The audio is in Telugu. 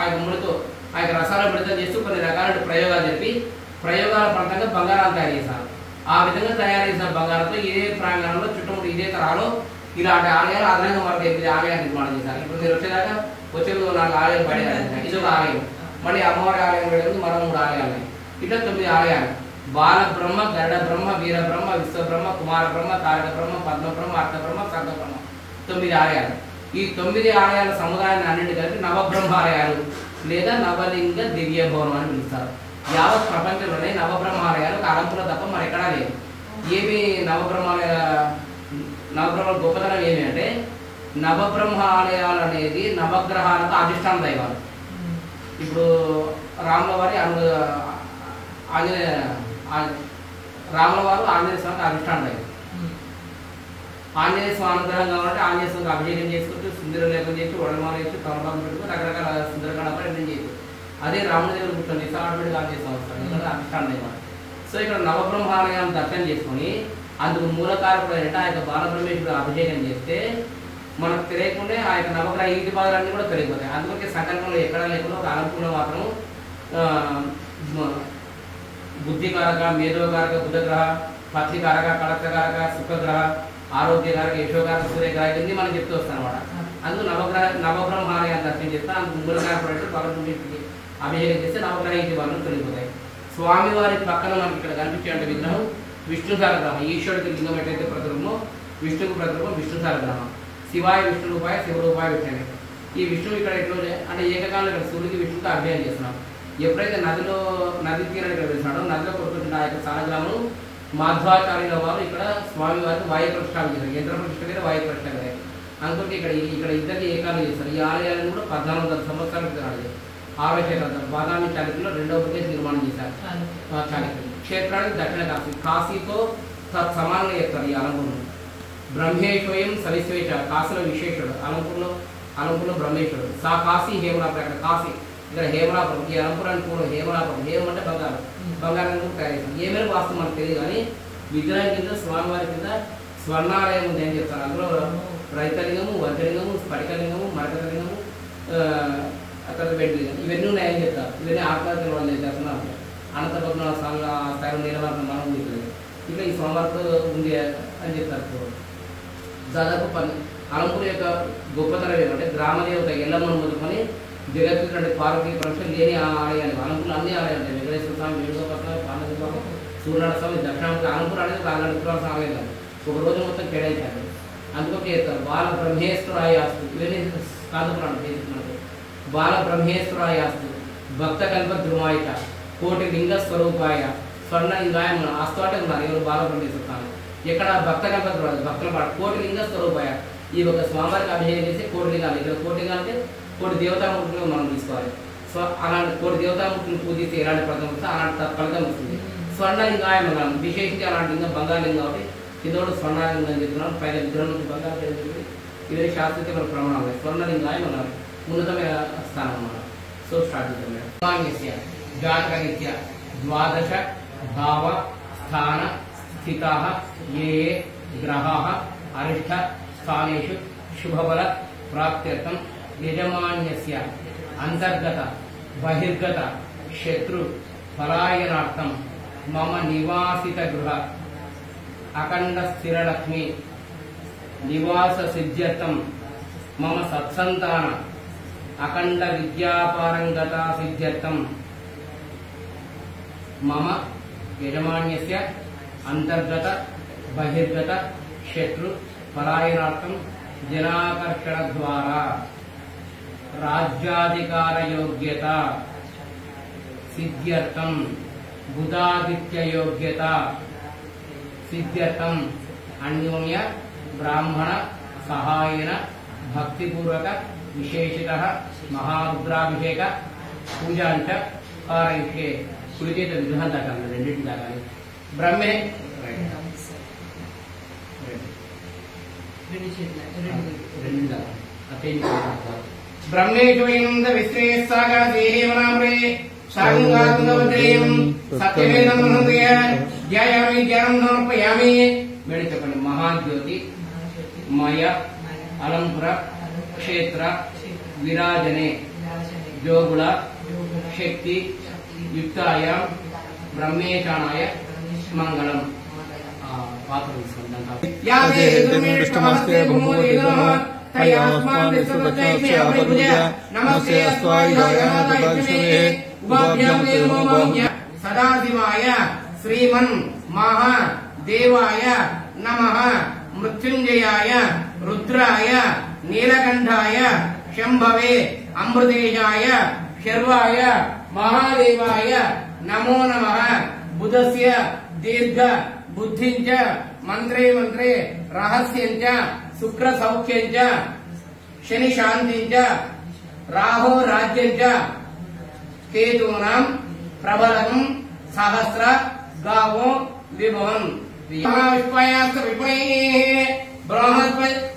యొక్క ముడితో ఆ యొక్క రసాలను విడుదల చేస్తూ కొన్ని రకాల ప్రయోగాలు చెప్పి ప్రయోగాల ఫలితంగా బంగారాన్ని తయారు చేశారు. ఆ విధంగా తయారు చేసిన బంగారంతో ఇదే ప్రాంగణంలో చుట్టుముట్టు ఇదే తరాలో ఇలాంటి ఆలయాలు అదనంగా మనకు 8 ఆలయాలు నిర్మాణం చేశారు. ఇప్పుడు మీరు వచ్చేదాకా వచ్చే 4 ఆలయాలు పడేయాలి. ఇది ఒక ఆలయం, మళ్ళీ అమ్మవారి ఆలయం పడేది మరో 3 ఆలయాలు, ఇట్లా 9 ఆలయాలు. బాల బ్రహ్మ, గరుడ బ్రహ్మ, వీర బ్రహ్మ, విశ్వబ్రహ్మ, కుమార బ్రహ్మ, తారక బ్రహ్మ, పద్మ బ్రహ్మ, అర్ధ బ్రహ్మ, సర్గ బ్రహ్మ, 9 ఆలయాలు. ఈ 9 ఆలయాల సముదాయాన్ని అన్నింటి కలిపి నవబ్రహ్మాలయాలు లేదా నవలింగ దివ్య భవనం అని పిలుస్తారు. యావత్ ప్రపంచంలోనే నవబ్రహ్మాలయాలు అలంపులో తప్ప మరి ఎక్కడా లేదు. ఏమి నవబ్రహ్మ గొప్పతనం ఏమి అంటే నవబ్రహ్మ ఆలయాలు అనేది నవగ్రహాలకు అధిష్టాన దైవాలు. ఇప్పుడు రాముల వారి రాముల వారు ఆంజనేయ స్వామికి అధిష్టాన దైవం. ఆంజనేయ స్వామి అనుగ్రహం కావాలంటే ఆంజనేయ స్వామికి అభిషేకం చేసుకుంటూ సుందర లేఖం చేసి వడమాల చేసి తమలపాకు పెట్టుకుని రకరకాల సుందరకాండ చేసి అదే రాముదేవుడు కూర్చొని చేస్తే ఆటోమేటిక్గా ఆంజనేయ స్వామి వస్తాడు, ఎందుకంటే అధిష్టాన దైవం. సో ఇక్కడ నవబ్రహ్మాలయాన్ని దర్శనం చేసుకుని అందుకు మూలకారకుడైన ఆ యొక్క బాలబ్రహ్మేశ్వరుడు అభిషేకం చేస్తే మనకు తెలియకుండా ఆ యొక్క నవగ్రహ ఈటి పాదాలన్నీ కూడా తొలగిపోతాయి. అందుకే సంకల్పంలో ఎక్కడా లేకుండా ఒక అనుకూలం మాత్రం బుద్ధికారక, మేధోకారక బుధగ్రహ, పత్రికారక, కళత్రకారక, శుక్రగ్రహ, ఆరోగ్యకారక, యశోకారక, సూర్యగ్రహ ఇవన్నీ మనం చెప్తూ వస్తాం అనమాట. అందుకు నవబ్రహ్మాలయాన్ని దర్శనం చేస్తే అందుకు మూలకారకుడు బాలబ్రహ్మేశ్వరుడికి అభిషేకం చేస్తే నవగ్రహ ఈటి పాదాలు తొలగిపోతాయి. స్వామివారి పక్కన మనకి ఇక్కడ కనిపించే విగ్రహం విష్ణుసార గ్రహం. ఈశ్వరుడికి లింగం ఎట్లయితే ప్రతిరూపమో విష్ణుకు ప్రతిరూపం విష్ణుసార గ్రహం. శివాయ విష్ణు రూపాయ, శివరూపాయ విష్ణువే. ఈ విష్ణువు ఇక్కడ ఎట్లా అంటే ఏకకాలంలో ఇక్కడ సూర్యుడికి విష్ణువుకి అభ్యాసం చేస్తున్నాం. ఎప్పుడైతే నది తీరాన్ని ఇక్కడ వెళ్తున్నాడో నదిలో కొడుకుంటున్న ఆ యొక్క సాలగ్రామం మాధ్వాచార్యుల వారు ఇక్కడ స్వామివారికి వాయు ప్రతిష్టాపన చేశారు. యంత్ర ప్రతిష్ట మీద వాయు ప్రతిష్ట కదా. అందుకే ఇక్కడ ఇద్దరికి ఏకాలు చేస్తారు. ఈ ఆలయాలను కూడా 1400 సంవత్సరాల క్రితం 6వ శతాబ్దం బాదామి చాళుక్యులు 2వ ప్రదేశ్ నిర్మాణం చేశారు. చాళుక్యులు క్షేత్రానికి దక్షిణ కాశీ, కాశీతో సమానంగా చెప్తారు ఈ అలంపూర్ను. బ్రహ్మేశ్వయం సవిశ్వేష, కాశీలో విశేషుడు, అలంపూర్లో బ్రహ్మేశ్వరుడు. సా కాశీ హేమలాపురం, ఇక్కడ కాశీ, ఇక్కడ హేమలాపురం. ఈ అలంపురానికి కూడా హేమలాపురం, హేమం అంటే బంగారం, బంగారం తయారు చేస్తారు. ఏమైనా వాస్తవం మనకు తెలియదు కానీ విగ్రహం కింద స్వామివారి కింద స్వర్ణాలయం ఉంది అని చెప్తారు. అందులో రైతలింగము, వజ్రలింగము, స్ఫటికలింగము, మరకతలింగము, అక్కడ వెంటలింగం ఇవన్నీ ఉన్నాయని చెప్తారు. ఇవన్నీ ఆత్మహత్యలు వాళ్ళు చేస్తున్నారు. అనంతపద్మ స్వామి స్థాయి నీలవారం మనం ఉంటుంది. ఇట్లా ఈ స్వామివారితో ఉంది అని చెప్తారు. దాదాపు అలంపూర్ యొక్క గొప్పతనం ఏమంటే గ్రామదేవత ఎల్లమ్మను మొదలుకొని జగత్తు పార్వతీ పరమేశ్వరుడు లేని ఆలయాలు. అలంపూర్లో అన్ని ఆలయాలు ఉంటాయి. వెంకటేశ్వర స్వామి, వేణుగోపాల స్వామి, సూర్యనారాయణ స్వామి, దక్షిణామూర్తి. అలంపూర్ అనేది ఒక 4 ఆలయం కాదు, ఒక రోజు మొత్తం కేటాయించారు. అందుకే చెప్తారు బాల బ్రహ్మేశ్వరాయాస్తు. ఇవన్నీ కాదుకున్నాడు చేసుకున్నాడు. బాల బ్రహ్మేశ్వరాయాస్తు భక్త కల్ప ధ్రుమాయిక కోటి లింగ స్వరూపాయ స్వర్ణ లింగాయ ఆస్తోటే ఉన్నారు. ఎవరు బాలబ్రహ్మేశ్వర స్వామి. ఎక్కడ భక్త కల్ప ధ్రువాయి భక్తుల పాటు కోటి లింగ స్వరూపాయ. ఈ ఒక స్వామివారికి అభిషేకం చేసి కోటి లింగాలు. ఇక్కడ కోటి లింగాలు అంటే కోటి దేవతామూర్తులు మనం తీసుకోవాలి. సో అలాంటి కోటి దేవతామూర్తులను పూజిస్తే ఎలాంటి ఫలితం వస్తే అలాంటి ఫలితం వస్తుంది. స్వర్ణలింగాయ మనం విశేషించి అలాంటి లింగం బంగారలింగం కాబట్టి కిందోడు స్వర్ణలింగం అని చెప్తున్నాం. పైన విగ్రహం నుంచి బంగారు చెప్పి ఇవన్నీ శాస్త్రీయ మన ప్రమాణాలు. స్వర్ణలింగాయ మనం ఉన్నతమైన స్థానం అన్నమాట. సో స్టార్ట్ చేద్దాం. జాతకరీత్యా 12 భావ స్థాన స్థితాః ఏ గ్రహాः అరిష్ట స్థానేషు శుభబల ప్రాప్త్యర్థం యజమాన్యస్య అంతర్గత బహిర్గత శత్రు పలాయనార్థం మమ నివాసిత గృహ అఖండ స్థిరలక్ష్మి నివాస సిద్ధ్యర్థం మమ సత్సంతాన అఖండ విద్యాపారంగత సిద్ధ్యర్థం మమ యజమాన్యస్య అంతర్గత బహిర్గత శత్రు పలాయనార్థం జనాకర్షణ ద్వారా రాజ్యాధికార యోగ్యత సిద్ధ్యర్థం బుధాదిత్య యోగ్యత సిద్ధ్యర్థం అన్యోన్య బ్రాహ్మణ సహాయన భక్తిపూర్వక విశేషిత మహారుద్రాభిషేక పూజాంచ కారయిష్యే. కుడిచేత విగ్రహం దాకా రెండింటి దాకా బ్రహ్మే బ్రహ్మేశ్వరేంద్ర విశ్వేసాగర దేహేవనామ్రే సాగంగాతుంగవద్రేయం సత్యవేదం హృదయ ధ్యాయామి ధ్యానం సమర్పయామి. మేడం చెప్పండి. మహాజ్యోతి మయ అలంపుర క్షేత్ర విరాజనే जोगुल शक्ति युक्ताय ब्रह्मेशानाय मंगलम सदाशिवाय श्रीमन् महादेवाय नमः मृत्युंजयाय रुद्राय नीलकंठाय शंभवे अमृतेशाय शर्वाय महादेवाय नमो नमः बुधस्य दीर्घ बुद्धिंच मंत्रे मंत्रे रहस्यंच शुक्र सौख्यंच शनि शांतिंच राहु राज्यंच केतूनां प्रबलम सहस्र गावो विभवन विपयास विपये ब्रह्मस्पति